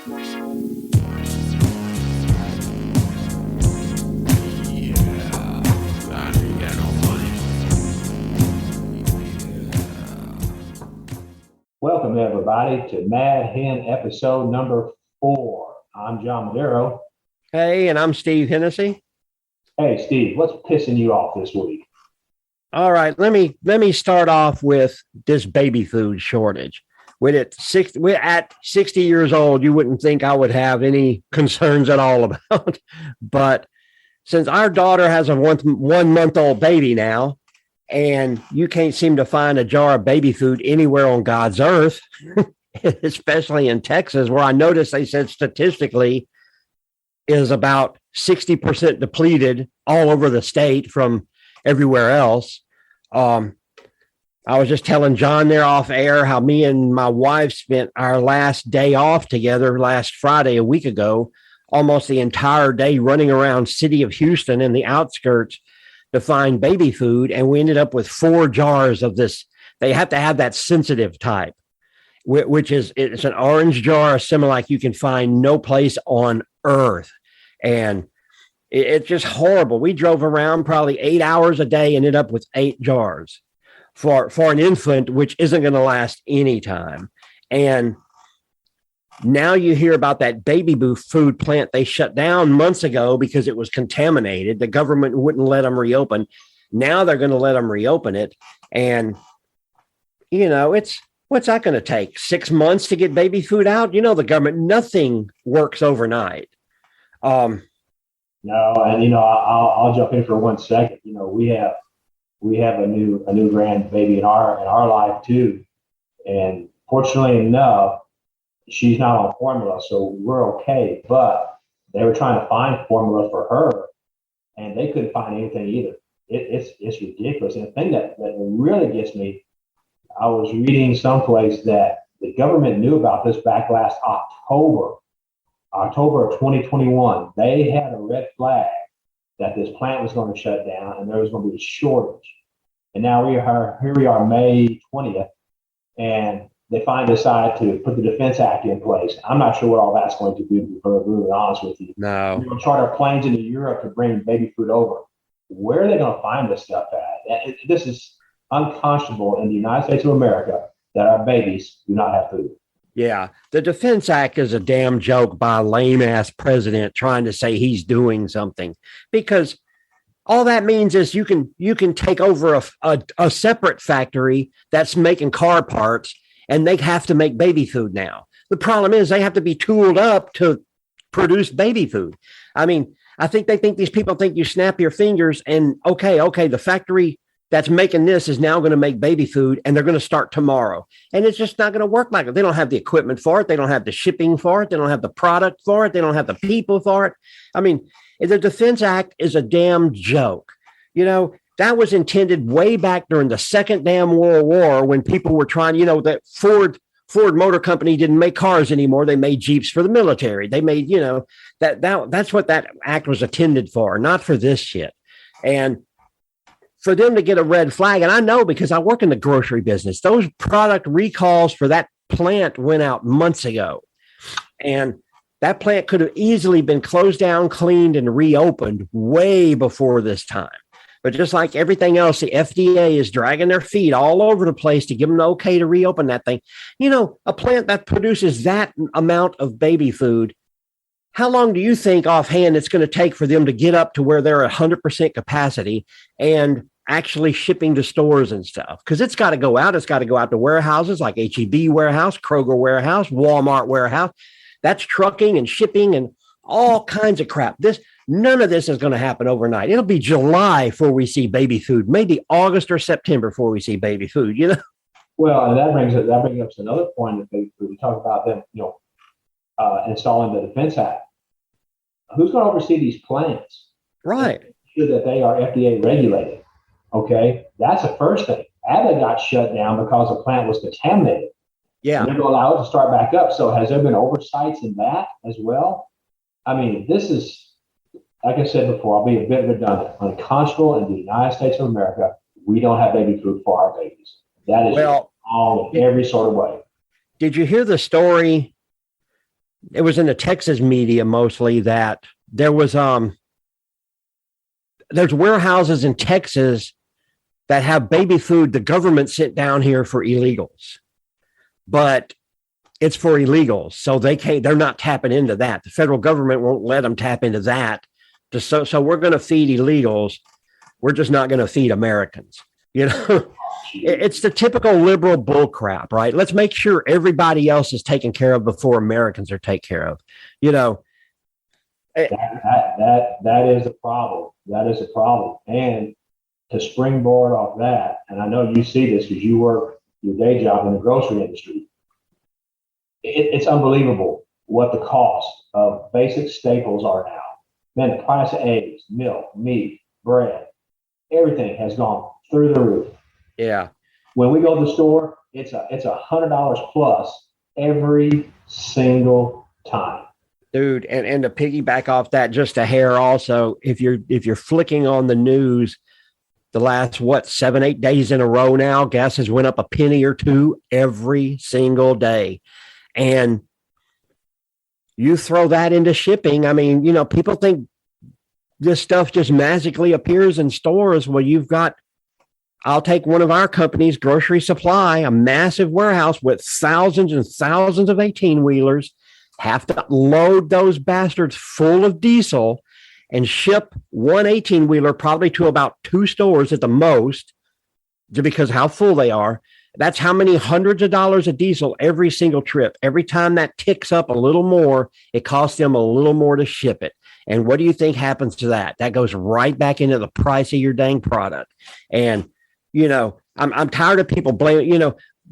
Welcome, everybody, to Mad Hen episode number 4. I'm John Madero. Hey, and I'm Steve Hennessy. Hey, Steve, what's pissing you off this week? All right, let me start off with this baby food shortage. We're at 60 years old, you wouldn't think I would have any concerns at all about. But since our daughter has a 1 month old baby now, and you can't seem to find a jar of baby food anywhere on God's earth, especially in Texas, where I noticed they said statistically is about 60% depleted all over the state from everywhere else. I was just telling John there off air how me and my wife spent our last day off together last Friday, a week ago, almost the entire day running around city of Houston and the outskirts to find baby food. And we ended up with 4 jars of this. They have to have that sensitive type, which is, it's an orange jar, similar like you can find no place on earth. And it's just horrible. We drove around probably 8 hours a day, ended up with 8 jars for an infant, which isn't going to last any time. And now you hear about that baby food plant they shut down months ago because it was contaminated. The government wouldn't let them reopen. Now they're going to let them reopen it. And, you know, what's that going to take? 6 months to get baby food out? You know, the government, nothing works overnight. No, and I'll jump in for 1 second. We have a new grandbaby in our life too, and fortunately enough, she's not on formula, so we're okay. But they were trying to find formula for her, and they couldn't find anything either. It's ridiculous. And the thing that really gets me, I was reading someplace that the government knew about this back last October of 2021. They had a red flag that this plant was going to shut down and there was going to be a shortage. And now here we are, May 20th, and they finally decide to put the Defense Act in place. I'm not sure what all that's going to do, to be really honest with you. No. We're going to charter planes into Europe to bring baby food over. Where are they going to find this stuff at? This is unconscionable in the United States of America that our babies do not have food. Yeah, the Defense Act is a damn joke by a lame-ass president trying to say he's doing something, because all that means is you can take over a separate factory that's making car parts, and they have to make baby food now. The problem is they have to be tooled up to produce baby food. I mean, I think these people think you snap your fingers and okay, the factory that's making this is now going to make baby food, and they're going to start tomorrow. And it's just not going to work like it. They don't have the equipment for it. They don't have the shipping for it. They don't have the product for it. They don't have the people for it. I mean, the Defense Act is a damn joke. That was intended way back during the Second damn World War, when people were trying, that Ford Motor Company didn't make cars anymore. They made Jeeps for the military. They made, that's what that act was intended for, not for this shit. And for them to get a red flag, and I know because I work in the grocery business, those product recalls for that plant went out months ago. And that plant could have easily been closed down, cleaned, and reopened way before this time. But just like everything else, the FDA is dragging their feet all over the place to give them the okay to reopen that thing. A plant that produces that amount of baby food, how long do you think offhand it's going to take for them to get up to where they're at 100% capacity and actually shipping to stores and stuff? Because it's got to go out. It's got to go out to warehouses like HEB warehouse, Kroger warehouse, Walmart warehouse. That's trucking and shipping and all kinds of crap. None of this is going to happen overnight. It'll be July before we see baby food, maybe August or September before we see baby food, Well, and that brings up to another point of baby food. We talk about them, installing the Defense Act. Who's going to oversee these plants? Right. Sure that they are FDA regulated. Okay. That's the first thing. Abbott got shut down because the plant was contaminated. Yeah. And they're going to allow it to start back up. So has there been oversights in that as well? I mean, this is, like I said before, I'll be a bit redundant. Unconscionable in the United States of America, we don't have baby food for our babies. That is wrong in every sort of way. Did you hear the story it was in the Texas media mostly that there's warehouses in Texas that have baby food the government sent down here for illegals, but it's for illegals, so they're not tapping into that. The federal government won't let them tap into that. So we're going to feed illegals. We're just not going to feed Americans. It's the typical liberal bull crap, right? Let's make sure everybody else is taken care of before Americans are taken care of. That is a problem. That is a problem. And to springboard off that, and I know you see this because you work your day job in the grocery industry, it's unbelievable what the cost of basic staples are now. Man, the price of eggs, milk, meat, bread, everything has gone through the roof. Yeah. When we go to the store, it's $100 plus every single time. Dude, and to piggyback off that just a hair also, if you're flicking on the news the last 7-8 days in a row now, gas has went up a penny or two every single day. And you throw that into shipping. I mean, people think this stuff just magically appears in stores. Well, I'll take one of our companies, Grocery Supply, a massive warehouse with thousands and thousands of 18-wheelers, have to load those bastards full of diesel and ship one 18-wheeler probably to about 2 stores at the most, because how full they are. That's how many hundreds of dollars of diesel every single trip. Every time that ticks up a little more, it costs them a little more to ship it. And what do you think happens to that? That goes right back into the price of your dang product. And, I'm tired of people blaming,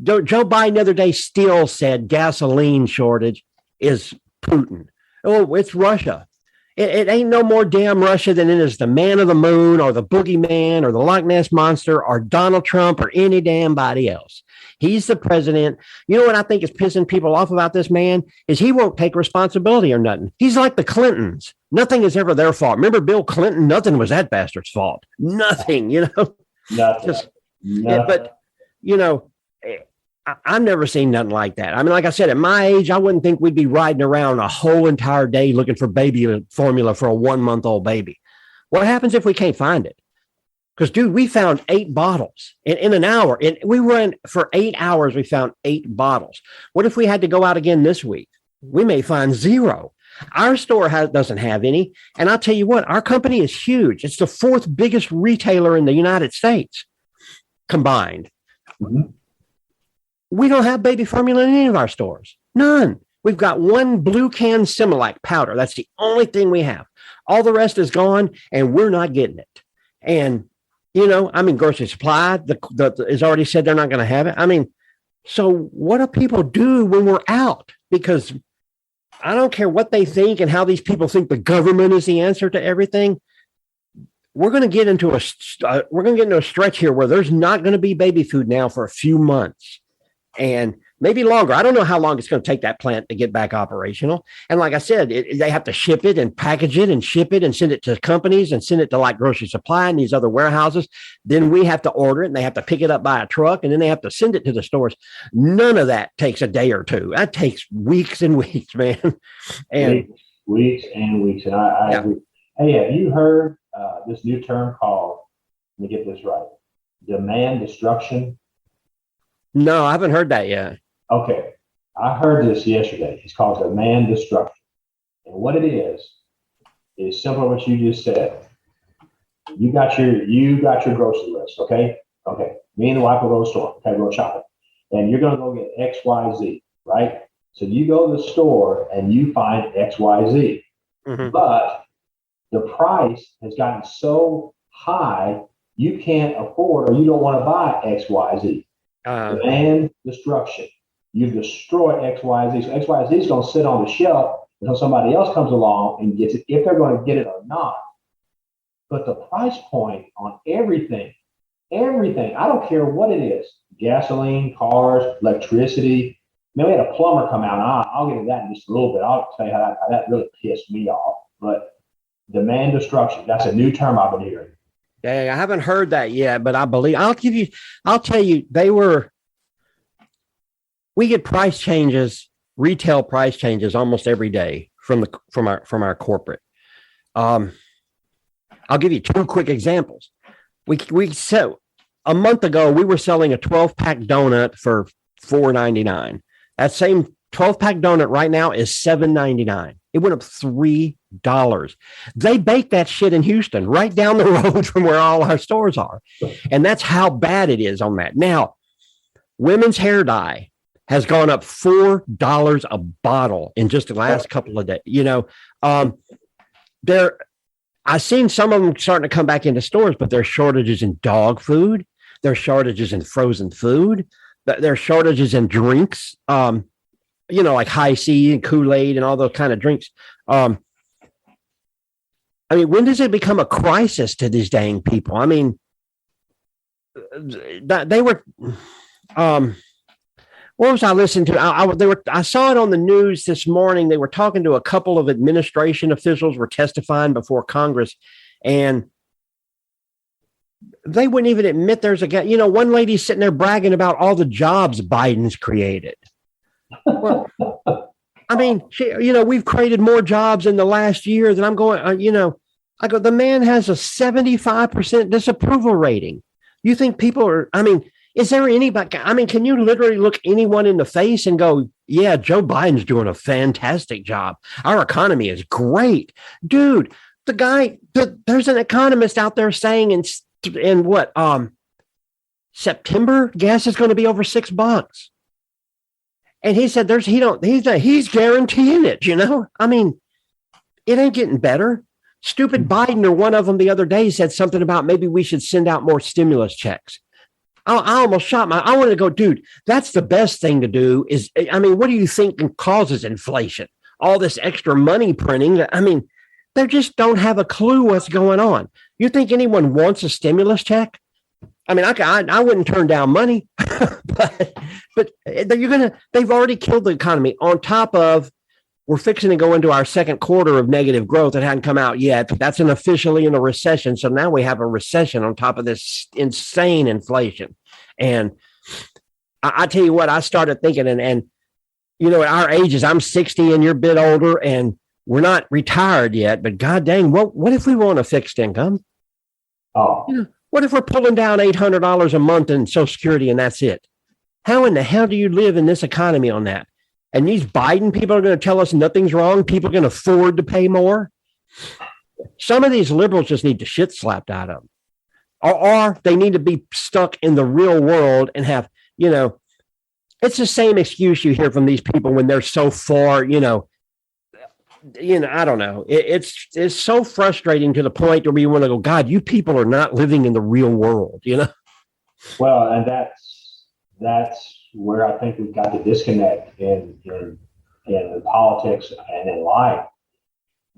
Joe Biden the other day still said gasoline shortage is Putin. Oh, it's Russia. It ain't no more damn Russia than it is the man of the moon or the boogeyman or the Loch Ness monster or Donald Trump or any damn body else. He's the president. You know what I think is pissing people off about this man is he won't take responsibility or nothing. He's like the Clintons. Nothing is ever their fault. Remember Bill Clinton? Nothing was that bastard's fault. Nothing, Nothing. Nothing. Yeah, but, I've never seen nothing like that. I mean, like I said, at my age, I wouldn't think we'd be riding around a whole entire day looking for baby formula for a 1-month-old baby. What happens if we can't find it? Because, dude, we found 8 bottles in an hour. We ran for 8 hours. We found 8 bottles. What if we had to go out again this week? We may find 0. Our store doesn't have any. And I'll tell you what, our company is huge. It's the 4th biggest retailer in the United States combined. Mm-hmm. We don't have baby formula in any of our stores. None. We've got 1 blue can Similac powder. That's the only thing we have. All the rest is gone, and we're not getting it. And, Grocery Supply has already said they're not going to have it. I mean, so what do people do when we're out? Because I don't care what they think and how these people think the government is the answer to everything. We're going to get into a stretch here where there's not going to be baby food now for a few months. And maybe longer. I don't know how long it's going to take that plant to get back operational. And like I said, they have to ship it and package it and ship it and send it to companies and send it to like Grocery Supply and these other warehouses. Then we have to order it and they have to pick it up by a truck and then they have to send it to the stores. None of that takes a day or two. That takes weeks and weeks, man. And weeks and weeks. And I agree. Hey, have you heard this new term called, let me get this right, demand destruction? No, I haven't heard that yet. Okay. I heard this yesterday. It's called demand destruction. And what it is similar to what you just said. You got your grocery list, okay? Okay. Me and the wife will go to the store, okay, go shopping. And you're gonna go get XYZ, right? So you go to the store and you find XYZ. Mm-hmm. But the price has gotten so high you can't afford or you don't want to buy XYZ. Demand destruction. You've destroyed XYZ. So XYZ is going to sit on the shelf until somebody else comes along and gets it, if they're going to get it or not. But the price point on everything, I don't care what it is, gasoline, cars, electricity. Man, we had a plumber come out. I'll get into that in just a little bit. I'll tell you how that really pissed me off. But demand destruction, that's a new term I've been hearing. Yeah, I haven't heard that yet, but I'll tell you, we get price changes retail price changes almost every day from our corporate. I'll give you two quick examples. We said a month ago we were selling a 12-pack donut for $4.99. That same 12-pack donut right now is $7.99. It went up $3. They bake that shit in Houston, right down the road from where all our stores are. And that's how bad it is on that. Now, women's hair dye has gone up $4 a bottle in just the last couple of days. I've seen some of them starting to come back into stores, but there's shortages in dog food. There's shortages in frozen food. There's shortages in drinks. Like High C and Kool-Aid and all those kind of drinks. When does it become a crisis to these dang people? I mean, they were, what was I listening to? I saw it on the news this morning. They were talking to a couple of administration officials, were testifying before Congress, and they wouldn't even admit there's a guy. One lady's sitting there bragging about all the jobs Biden's created. Well, we've created more jobs in the last year than I'm going, I go, the man has a 75% disapproval rating. You think people are, is there anybody, can you literally look anyone in the face and go, yeah, Joe Biden's doing a fantastic job. Our economy is great. Dude, there's an economist out there saying in what, September, gas is going to be over $6. And he said he's guaranteeing it, it ain't getting better. Stupid Biden or one of them the other day said something about maybe we should send out more stimulus checks. I almost shot I wanted to go, dude, that's the best thing to do is, what do you think causes inflation? All this extra money printing. They just don't have a clue what's going on. You think anyone wants a stimulus check? I wouldn't turn down money, but they've already killed the economy. On top of, we're fixing to go into our second quarter of negative growth. It hadn't come out yet, but that's officially in a recession. So now we have a recession on top of this insane inflation. And I tell you what, I started thinking, and at our ages, I'm 60 and you're a bit older and we're not retired yet, but God dang, what if we want a fixed income? Oh, what if we're pulling down $800 a month in Social Security and that's it? How in the hell do you live in this economy on that? And these Biden people are going to tell us nothing's wrong. People can afford to pay more. Some of these liberals just need the shit slapped out of them. Or they need to be stuck in the real world and have, it's the same excuse you hear from these people when they're so far, I don't know. It's so frustrating to the point where you want to go, God, you people are not living in the real world, Well, and that's where I think we've got to disconnect in politics and in life.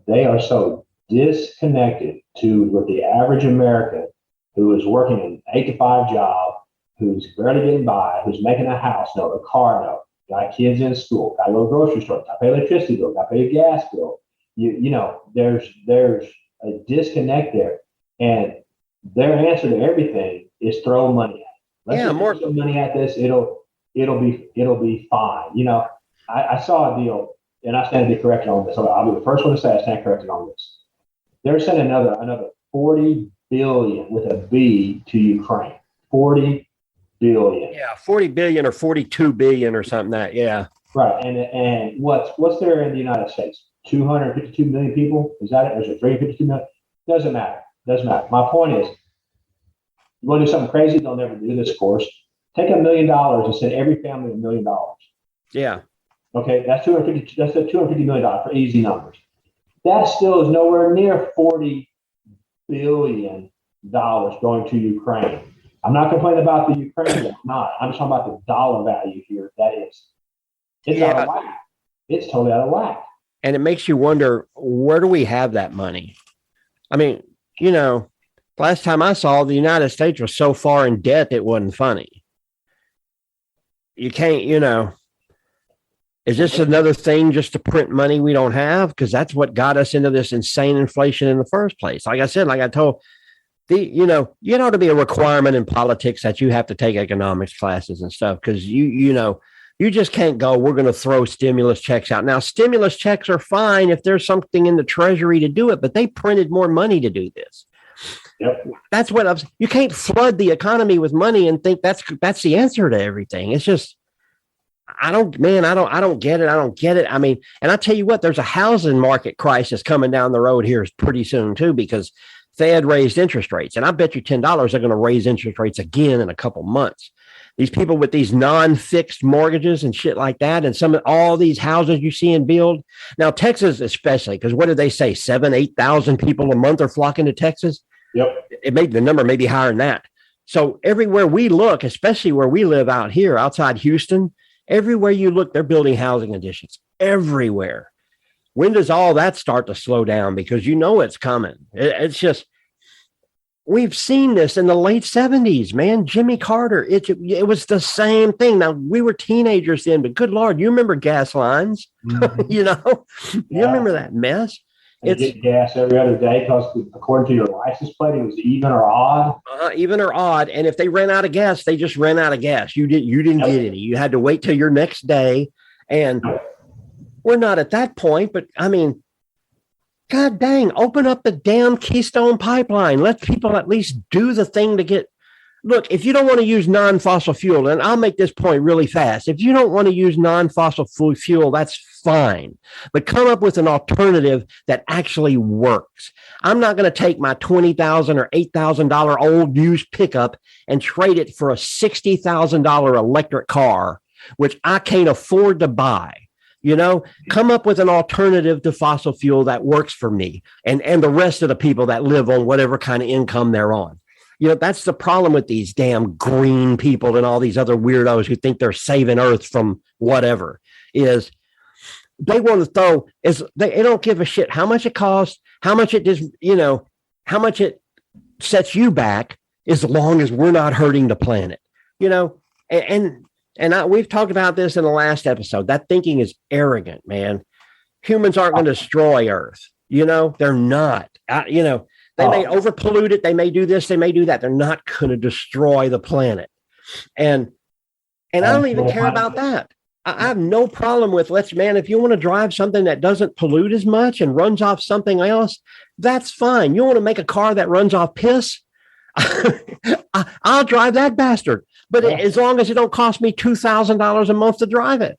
They are so disconnected to what the average American who is working an 8-to-5 job, who's barely getting by, who's making a house note, a car note, got kids in school, got to go to the grocery store, got to pay electricity bill, got to pay a gas bill. There's a disconnect there, and their answer to everything is throw money at it. Let's more throw money at this. It'll be fine. I saw a deal, and I stand to be corrected on this. I'll be the first one to say I stand corrected on this. They're sending another 40 billion with a B to Ukraine. 40 billion. Yeah, 40 billion or 42 billion or something that, yeah. Right. And what's there in the United States? 252 million people? Is that it? Or is it 352 million? Doesn't matter. My point is, you want to do something crazy? They'll never do this, of course. Take $1 million and send every family $1 million. Yeah. Okay, that's $250 million for easy numbers. That still is nowhere near $40 billion going to Ukraine. I'm not complaining about the Ukraine. I'm not. I'm just talking about the dollar value here. That is, it's out of whack. It's totally out of whack. And it makes you wonder, where do we have that money? Last time I saw, the United States was so far in debt, it wasn't funny. You can't, is this another thing just to print money we don't have? Because that's what got us into this insane inflation in the first place. Like I said, like I told, it ought to be a requirement in politics that you have to take economics classes and stuff. Because, the You just can't go, we're going to throw stimulus checks out. Now, stimulus checks are fine if there's something in the treasury to do it, but they printed more money to do this. Yep. That's what you can't flood the economy with money and think that's the answer to everything. It's just, I don't get it. I don't get it. I mean, and I tell you what, there's a housing market crisis coming down the road here pretty soon too, because Fed raised interest rates, and I bet you $10 are going to raise interest rates again in a couple months. These people with these non-fixed mortgages and shit like that, and all these houses you see in build now, Texas especially, because what did they say? 8,000 people a month are flocking to Texas. Yep. It made the number maybe higher than that. So everywhere we look, especially where we live out here outside Houston, everywhere you look, they're building housing additions everywhere. When does all that start to slow down? Because you know it's coming. It's just, we've seen this in the late 70s, man. Jimmy Carter, it was the same thing. Now, we were teenagers then, but good Lord, you remember gas lines? Mm-hmm. You remember that mess? You get gas every other day because according to your license plate, it was even or odd. Even or odd. And if they ran out of gas, they just ran out of gas. You didn't get any. You had to wait till your next day. And we're not at that point, but I mean, God dang, open up the damn Keystone Pipeline. Let people at least do the thing to get. Look, if you don't want to use non-fossil fuel, and I'll make this point really fast. If you don't want to use non-fossil fuel, that's fine. But come up with an alternative that actually works. I'm not going to take my $20,000 or $8,000 old used pickup and trade it for a $60,000 electric car, which I can't afford to buy. Come up with an alternative to fossil fuel that works for me and the rest of the people that live on whatever kind of income they're on. That's the problem with these damn green people and all these other weirdos who think they're saving Earth from whatever, is they want to throw, they don't give a shit how much it costs, how much it just, how much it sets you back, as long as we're not hurting the planet, we've talked about this in the last episode. That thinking is arrogant, man. Humans aren't going to destroy Earth. They're not. They may overpollute it. They may do this. They may do that. They're not going to destroy the planet. And I don't even care about that. I have no problem with, if you want to drive something that doesn't pollute as much and runs off something else, that's fine. You want to make a car that runs off piss? I'll drive that bastard. But as long as it don't cost me $2,000 a month to drive it.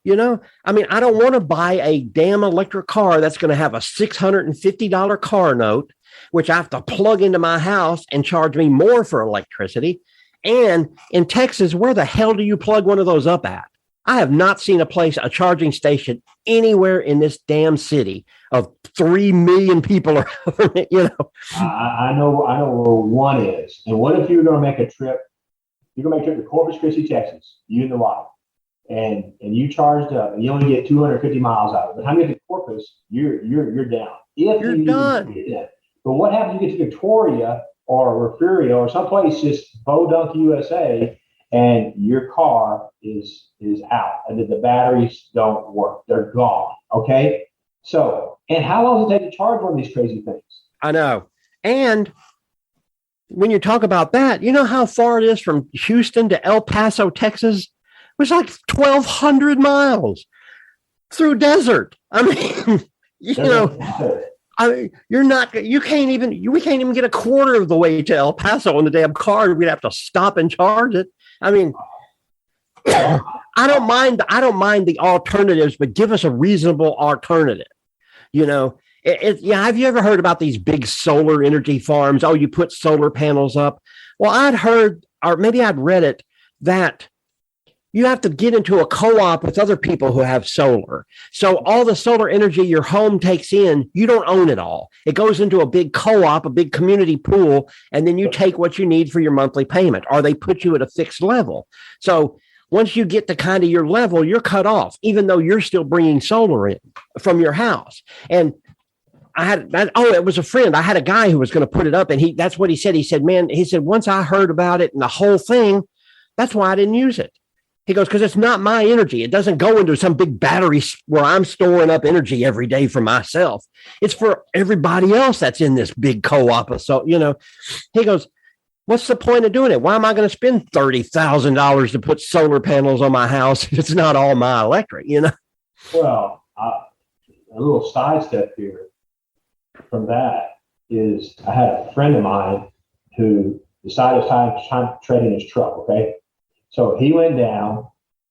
I don't want to buy a damn electric car that's going to have a $650 car note, which I have to plug into my house and charge me more for electricity. And in Texas, where the hell do you plug one of those up at? I have not seen a charging station anywhere in this damn city of 3 million people. I know where one is. And what if you're going to make a trip? You're going to make a trip to Corpus Christi, Texas, you and the wife, and you charged up, and you only get 250 miles out of it. But how many get to Corpus? You're down. You're done. But what happens? You get to Victoria or Refugio or someplace just Bodunk, USA, and your car is out, and the batteries don't work. They're gone. Okay. So, and how long does it take to charge one of these crazy things? I know. And when you talk about that, you know how far it is from Houston to El Paso, Texas? It was like 1,200 miles through desert. I mean, we can't even get a quarter of the way to El Paso on the damn car. We'd have to stop and charge it. I mean, I don't mind the alternatives, but give us a reasonable alternative. Have you ever heard about these big solar energy farms? Oh, you put solar panels up. Well, I'd heard, or maybe I'd read it, that you have to get into a co-op with other people who have solar. So all the solar energy your home takes in, you don't own it all. It goes into a big co-op, a big community pool, and then you take what you need for your monthly payment, or they put you at a fixed level. So once you get to kind of your level, you're cut off, even though you're still bringing solar in from your house. And it was a friend. I had a guy who was going to put it up, and that's what he said. He said, once I heard about it and the whole thing, that's why I didn't use it. He goes, because it's not my energy. It doesn't go into some big battery where I'm storing up energy every day for myself. It's for everybody else that's in this big co-op. So, he goes, what's the point of doing it? Why am I going to spend $30,000 to put solar panels on my house if it's not all my electric, you know? Well, a little sidestep here from that is I had a friend of mine who decided it's time to trade in his truck. Okay. So he went down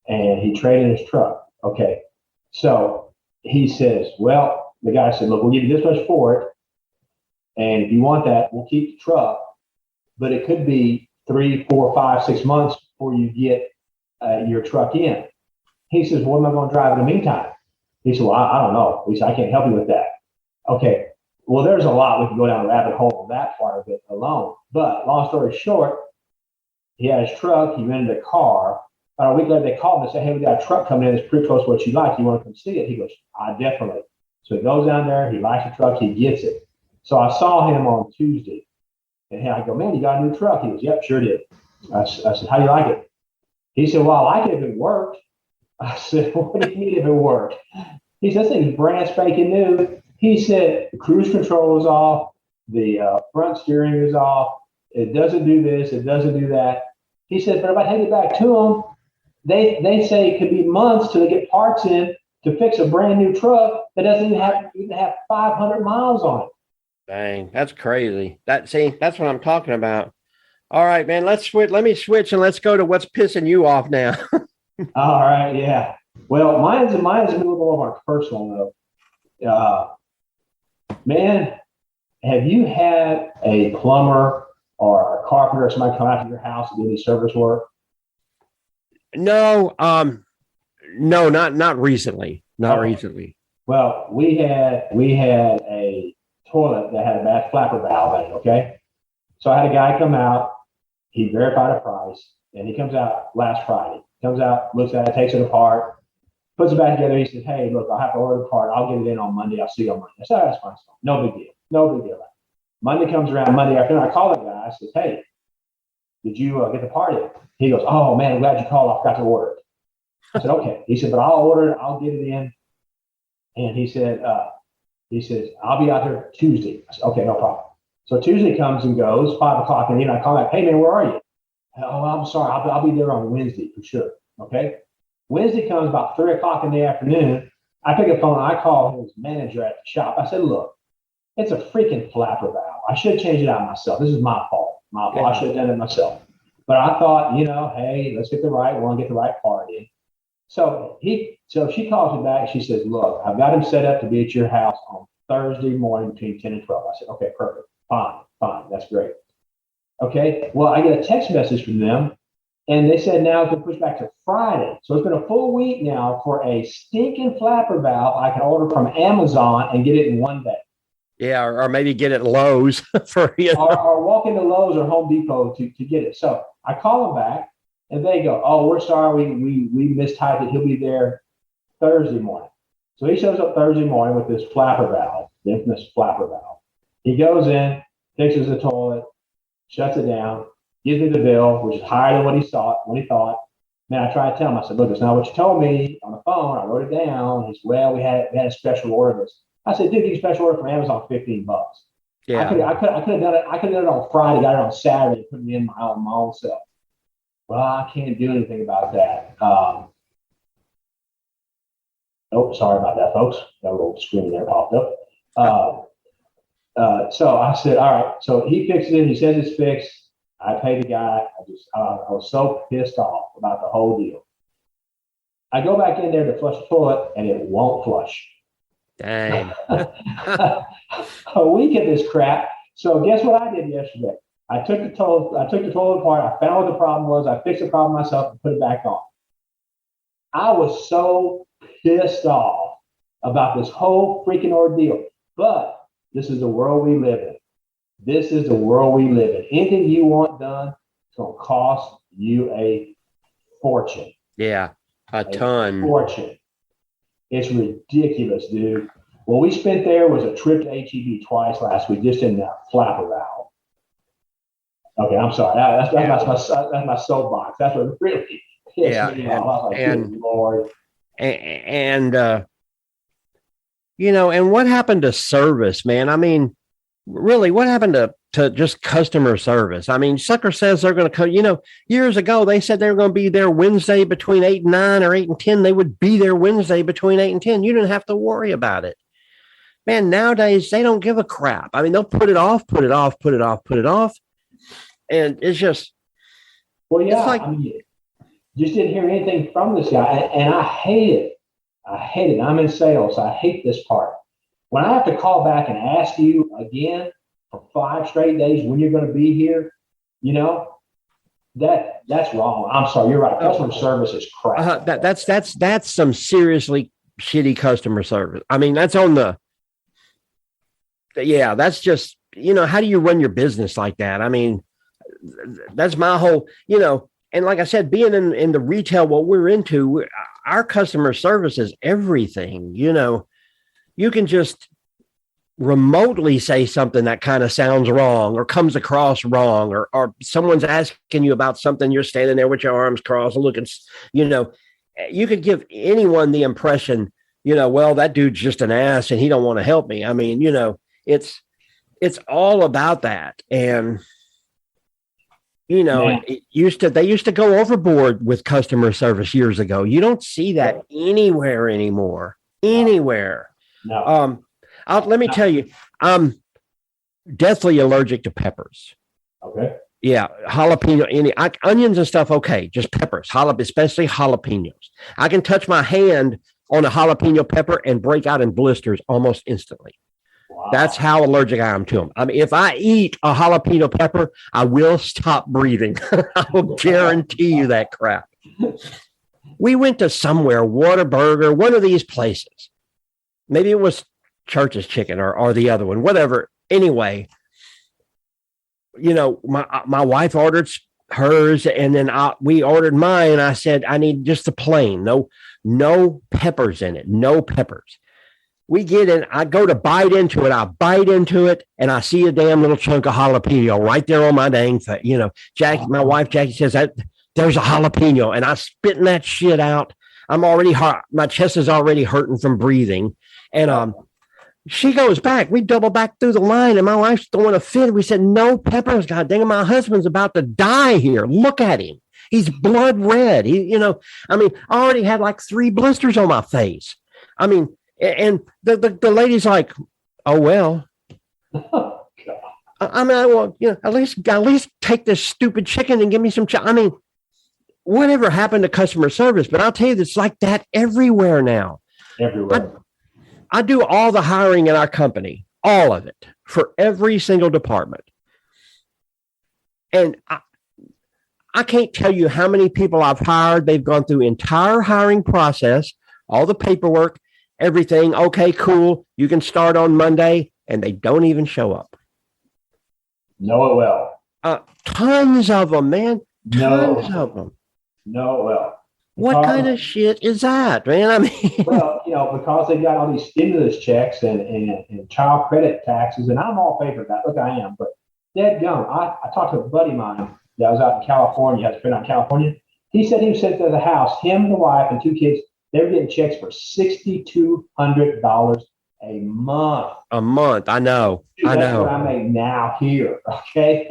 and he traded in his truck. Okay. So he says, well, the guy said, look, we'll give you this much for it. And if you want that, we'll keep the truck. But it could be 3, 4, 5, 6 months before you get your truck in. He says, what am I going to drive in the meantime? He said, well, I don't know. He said, I can't help you with that. Okay. Well, there's a lot. We can go down a rabbit hole of that part of it alone. But long story short, he had his truck. He rented a car. About a week later, they called him and said, hey, we got a truck coming in. It's pretty close to what you like. You want to come see it? He goes, I definitely. So he goes down there. He likes the truck. He gets it. So I saw him on Tuesday. And I go, man, you got a new truck? He goes, yep, sure did. I said, how do you like it? He said, well, I like it if it worked. I said, what do you mean if it worked? He said, this thing's brand spanking new. He said, the cruise control is off. The front steering is off. It doesn't do this. It doesn't do that. He said, but if I take it back to them, they say it could be months till they get parts in to fix a brand new truck that doesn't even have 500 miles on it. Dang, that's crazy. That's what I'm talking about. All right, man, let's switch. Let me switch and let's go to what's pissing you off now. All right, yeah. Well, mine's a little more personal though. Man, have you had a plumber or a carpenter or somebody come out to your house and do any service work? No, no, not recently. Not recently. Well, we had a toilet that had a bad flapper valve in it. Okay, so I had a guy come out. He verified a price, and he comes out last Friday. Comes out, looks at it, takes it apart, puts it back together. He says, "Hey, look, I'll have to order the part. I'll get it in on Monday. I'll see you on Monday." I said, "Oh, that's fine. No big deal. No big deal." Monday comes around. Monday afternoon, I call the guy. I says, "Hey, did you get the part in?" He goes, "Oh man, I'm glad you called. I forgot to order it." I said, "Okay." He said, "But I'll order it. I'll get it in." And he said, "I'll be out there Tuesday." I said, "Okay, no problem." So Tuesday comes and goes, 5 o'clock, and then I call back, "Hey man, where are you?" "Oh, I'm sorry. I'll be there on Wednesday for sure." Okay. Wednesday comes about 3 o'clock in the afternoon. I pick up the phone. I call his manager at the shop. I said, "Look, it's a freaking flapper valve. I should have changed it out myself. This is my fault. Yeah. I should have done it myself." But I thought, hey, let's get the right one, get the right part in. So she calls me back. She says, "Look, I've got him set up to be at your house on Thursday morning between 10 and 12. I said, "Okay, perfect. Fine. That's great." Okay. Well, I get a text message from them, and they said now it's been pushed back to Friday. So it's been a full week now for a stinking flapper valve I can order from Amazon and get it in one day. Yeah, or maybe get it Lowe's for you. Or walk into Lowe's or Home Depot to get it. So I call them back, and they go, "Oh, we're sorry, we mistyped it. He'll be there Thursday morning." So he shows up Thursday morning with this flapper valve, the infamous flapper valve. He goes in, fixes the toilet, shuts it down, gives me the bill, which is higher than what he thought. Then I try to tell him, I said, "Look, it's not what you told me on the phone. I wrote it down." He said, "Well, we had a special order this." I said, "Dude, you special order from Amazon, $15." Yeah. I could have done it. I could have done it on Friday, got it on Saturday, put it in my own self. Well, I can't do anything about that. Sorry about that, folks. Got a little screen there popped up. So I said, all right. So he fixes it. He says it's fixed. I pay the guy. I was so pissed off about the whole deal. I go back in there to flush the toilet, and it won't flush. Dang. A week of this crap. So guess what I did yesterday? I took the toilet apart. I found what the problem was. I fixed the problem myself and put it back on. I was so pissed off about this whole freaking ordeal. But this is the world we live in. This is the world we live in. Anything you want done, it's going to cost you a fortune. Yeah, a ton. Fortune. It's ridiculous, dude. What we spent there was a trip to HEB twice last week, just in that flapper valve. Okay, I'm sorry. That's my soapbox. That's what really pissed me off. I was like, good Lord. And and what happened to service, man? I mean, really, what happened to to just customer service. I mean, Sucker says they're going to come, years ago, they said they were going to be there Wednesday between 8 and 9 or 8 and 10. They would be there Wednesday between 8 and 10. You didn't have to worry about it. Man, nowadays, they don't give a crap. I mean, they'll put it off. And it's just. Well, yeah, I mean, just didn't hear anything from this guy. And I hate it. I'm in sales. So I hate this part. When I have to call back and ask you again for 5 straight days when you're going to be here, that's wrong. I'm sorry. You're right. Customer service is crap. That's some seriously shitty customer service. I mean, that's on that's just, how do you run your business like that? I mean, that's my whole, and like I said, being in the retail, what we're into, our customer service is everything. You can just remotely say something that kind of sounds wrong or comes across wrong, or someone's asking you about something. You're standing there with your arms crossed and looking, you could give anyone the impression, well, that dude's just an ass and he don't want to help me. I mean, it's all about that. And, they used to go overboard with customer service years ago. You don't see that anywhere anymore. Anywhere. No. Let me tell you, I'm deathly allergic to peppers. Okay. Yeah, jalapeno, onions and stuff. Okay, just peppers, especially jalapenos. I can touch my hand on a jalapeno pepper and break out in blisters almost instantly. Wow. That's how allergic I am to them. I mean, if I eat a jalapeno pepper, I will stop breathing. I will guarantee you that crap. We went to somewhere, Whataburger, one of these places. Maybe it was Church's Chicken or the other one, whatever. Anyway, my wife ordered hers, and then we ordered mine. And I said, I need just the plain, no peppers in it, no peppers. We get in, I go to bite into it. I bite into it, and I see a damn little chunk of jalapeno right there on my dang thing. Jackie, my wife, Jackie says that there's a jalapeno, and I spitting that shit out. I'm already hot. My chest is already hurting from breathing. And she goes back. We double back through the line, and my wife's throwing a fit. We said, no peppers. God dang it, my husband's about to die here. Look at him. He's blood red. I already had like 3 blisters on my face. I mean, and the lady's like, oh, well. Oh, God. I want, at least take this stupid chicken and give me some. I mean, whatever happened to customer service? But I'll tell you, it's like that everywhere now. Everywhere. I do all the hiring in our company, all of it, for every single department. And I can't tell you how many people I've hired. They've gone through entire hiring process, all the paperwork, everything. Okay, cool. You can start on Monday, and they don't even show up. Know it well. Tons of them, man. Tons of them. Know it well. What kind of shit is that, man? I mean, well, because they've got all these stimulus checks and child credit taxes, and I'm all favor of that. Look, I am, but dead gum. I talked to a buddy of mine that was out in California, has a friend out in California. He said he was sent to the house, him, the wife, and 2 kids. They were getting checks for $6,200 a month. A month, I know. Dude, that's what I make now here. Okay,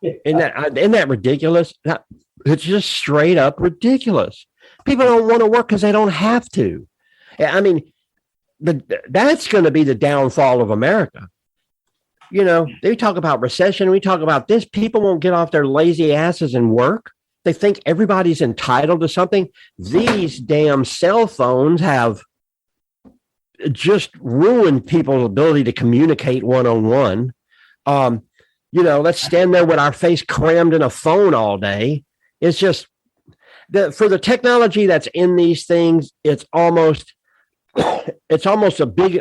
isn't that ridiculous? It's just straight up ridiculous. People don't want to work because they don't have to. I mean, that's going to be the downfall of America. They talk about recession. We talk about this. People won't get off their lazy asses and work. They think everybody's entitled to something. These damn cell phones have just ruined people's ability to communicate one-on-one. Let's stand there with our face crammed in a phone all day. It's just for the technology that's in these things, it's almost as big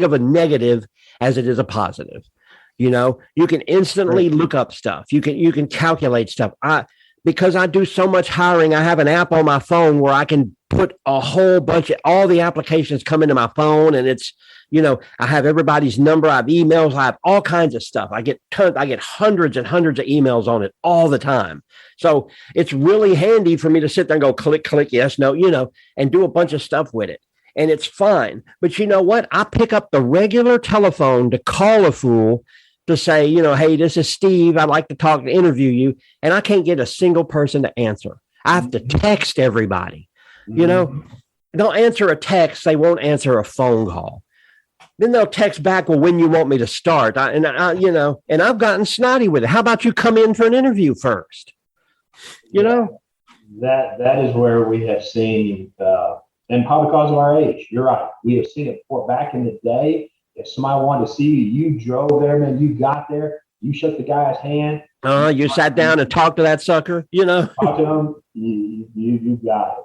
of a negative as it is a positive. You can instantly look up stuff. You can calculate stuff. Because I do so much hiring, I have an app on my phone where I can put a whole bunch of all the applications come into my phone, and it's, I have everybody's number, I have emails, I have all kinds of stuff. I get hundreds and hundreds of emails on it all the time. So it's really handy for me to sit there and go click, yes, no, and do a bunch of stuff with it. and it's fine. But you know what? I pick up the regular telephone to call a fool to say, hey, this is Steve. I'd like to interview you. And I can't get a single person to answer. I have to text everybody. They'll answer a text. They won't answer a phone call. Then they'll text back, well, when you want me to start. And I've gotten snotty with it. How about you come in for an interview first? That is where we have seen, and probably because of our age, you're right. We have seen it before. Back in the day, if somebody wanted to see you, you drove there, man, you got there, you shook the guy's hand. You sat down and talked to that sucker, Talk to him, you got it.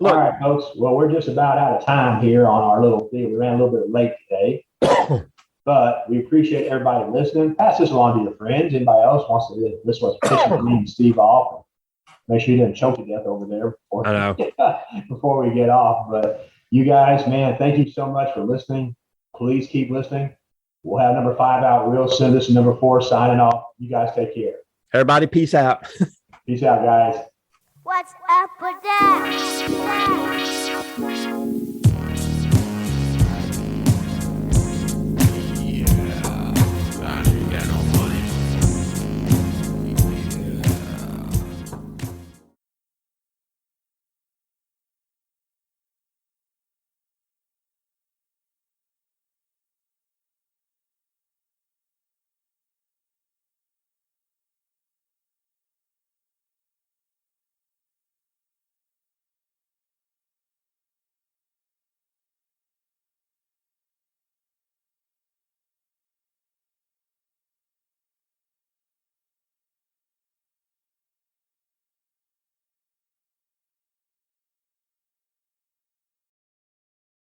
Look, all right, folks. Well, we're just about out of time here on our little thing. We ran a little bit late today, but we appreciate everybody listening. Pass this along to your friends. Anybody else wants to, this was pissing me and Steve off. Make sure you didn't choke to death over there before we get off. But you guys, man, thank you so much for listening. Please keep listening. We'll have number 5 out real soon. This is number 4 signing off. You guys take care. Everybody, peace out. Peace out, guys. What's up with that?